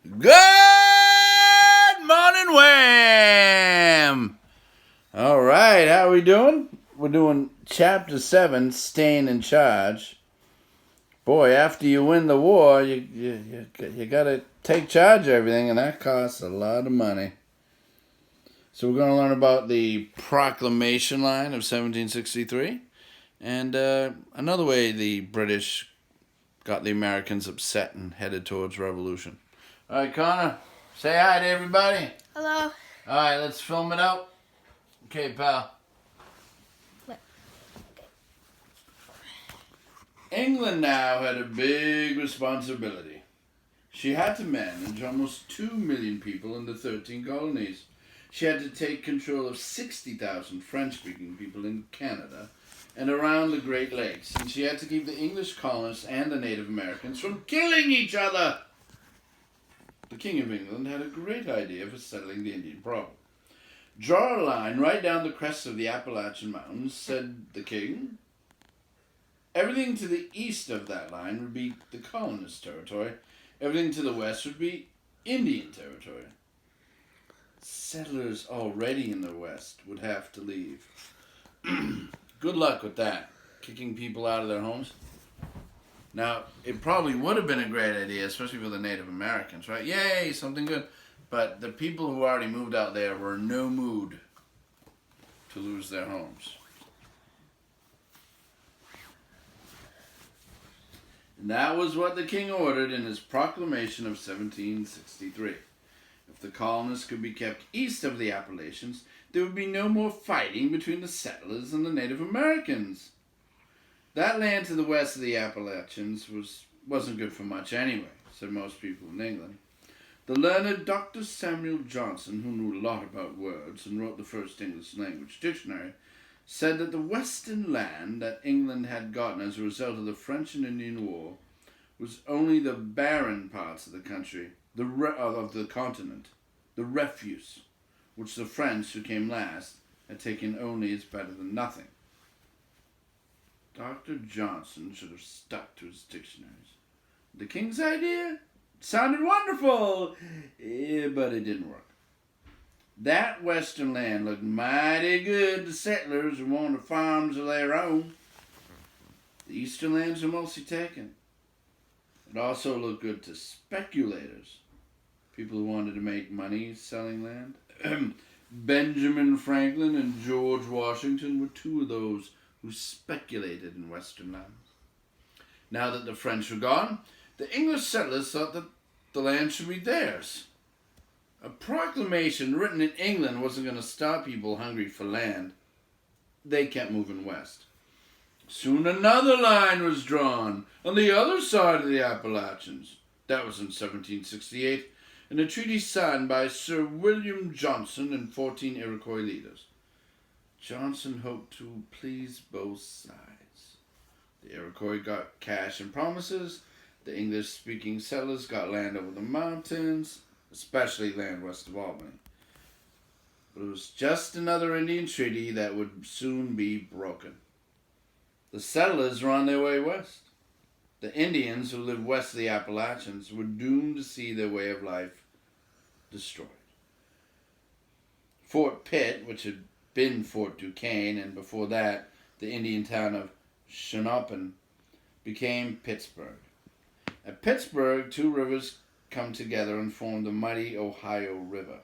Good morning, Wham! All right, how are we doing? We're doing Chapter 7, Staying in Charge. Boy, after you win the war, you got to take charge of everything, and that costs a lot of money. So we're going to learn about the Proclamation Line of 1763, and another way the British got the Americans upset and headed towards revolution. All right, Connor, say hi to everybody. Hello. All right, let's film it out. Okay, pal. England now had a big responsibility. She had to manage almost 2 million people in the 13 colonies. She had to take control of 60,000 French-speaking people in Canada and around the Great Lakes. And she had to keep the English colonists and the Native Americans from killing each other. The King of England had a great idea for settling the Indian problem. Draw a line right down the crest of the Appalachian Mountains, said the king. Everything to the east of that line would be the colonist territory. Everything to the west would be Indian territory. Settlers already in the west would have to leave. Good luck with that, kicking people out of their homes. Now, it probably would have been a great idea, especially for the Native Americans, right? Yay, something good. But the people who already moved out there were in no mood to lose their homes. And that was what the king ordered in his proclamation of 1763. If the colonists could be kept east of the Appalachians, there would be no more fighting between the settlers and the Native Americans. That land to the west of the Appalachians wasn't good for much anyway, said most people in England. The learned Dr. Samuel Johnson, who knew a lot about words and wrote the first English language dictionary, said that the western land that England had gotten as a result of the French and Indian War was only the barren parts of the country, of the continent, the refuse, which the French, who came last, had taken only as better than nothing. Dr. Johnson should have stuck to his dictionaries. The king's idea sounded wonderful, but it didn't work. That western land looked mighty good to settlers who wanted farms of their own. The eastern lands were mostly taken. It also looked good to speculators, people who wanted to make money selling land. Benjamin Franklin and George Washington were two of those who speculated in western lands. Now that the French were gone, the English settlers thought that the land should be theirs. A proclamation written in England wasn't going to stop people hungry for land. They kept moving west. Soon another line was drawn on the other side of the Appalachians. That was in 1768, in a treaty signed by Sir William Johnson and 14 Iroquois leaders. Johnson hoped to please both sides. The Iroquois got cash and promises. The English-speaking settlers got land over the mountains, especially land west of Albany. But it was just another Indian treaty that would soon be broken. The settlers were on their way west. The Indians who lived west of the Appalachians were doomed to see their way of life destroyed. Fort Pitt, which had been Fort Duquesne, and before that the Indian town of Shonopin, became Pittsburgh. At Pittsburgh, two rivers come together and form the mighty Ohio River.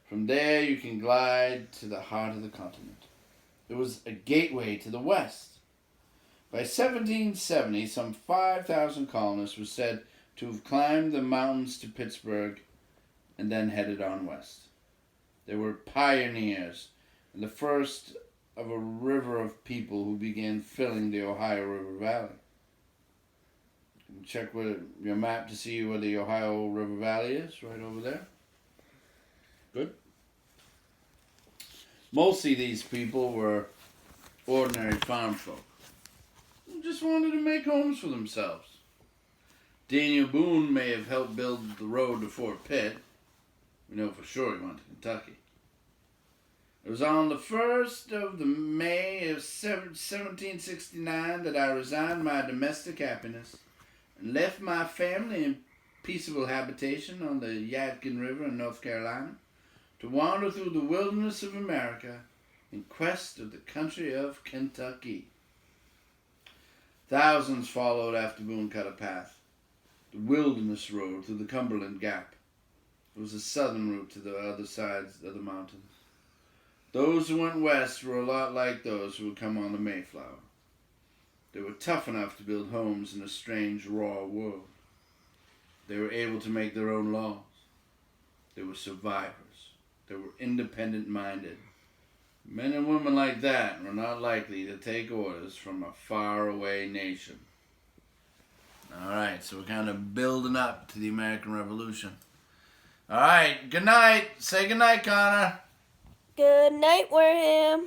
From there you can glide to the heart of the continent. It was a gateway to the west. By 1770, some 5,000 colonists were said to have climbed the mountains to Pittsburgh and then headed on west. They were pioneers and the first of a river of people who began filling the Ohio River Valley. Check with your map to see where the Ohio River Valley is, right over there. Good. Mostly these people were ordinary farm folk who just wanted to make homes for themselves. Daniel Boone may have helped build the road to Fort Pitt. We know for sure he went to Kentucky. It was on the 1st of the May of 1769 that I resigned my domestic happiness and left my family and peaceable habitation on the Yadkin River in North Carolina to wander through the wilderness of America in quest of the country of Kentucky. Thousands followed after Boone cut a path, the Wilderness Road through the Cumberland Gap. It was the southern route to the other sides of the mountains. Those who went west were a lot like those who would come on the Mayflower. They were tough enough to build homes in a strange, raw world. They were able to make their own laws. They were survivors. They were independent-minded. Men and women like that were not likely to take orders from a faraway nation. All right, so we're kind of building up to the American Revolution. All right, good night. Say good night, Connor. Good night, Warham.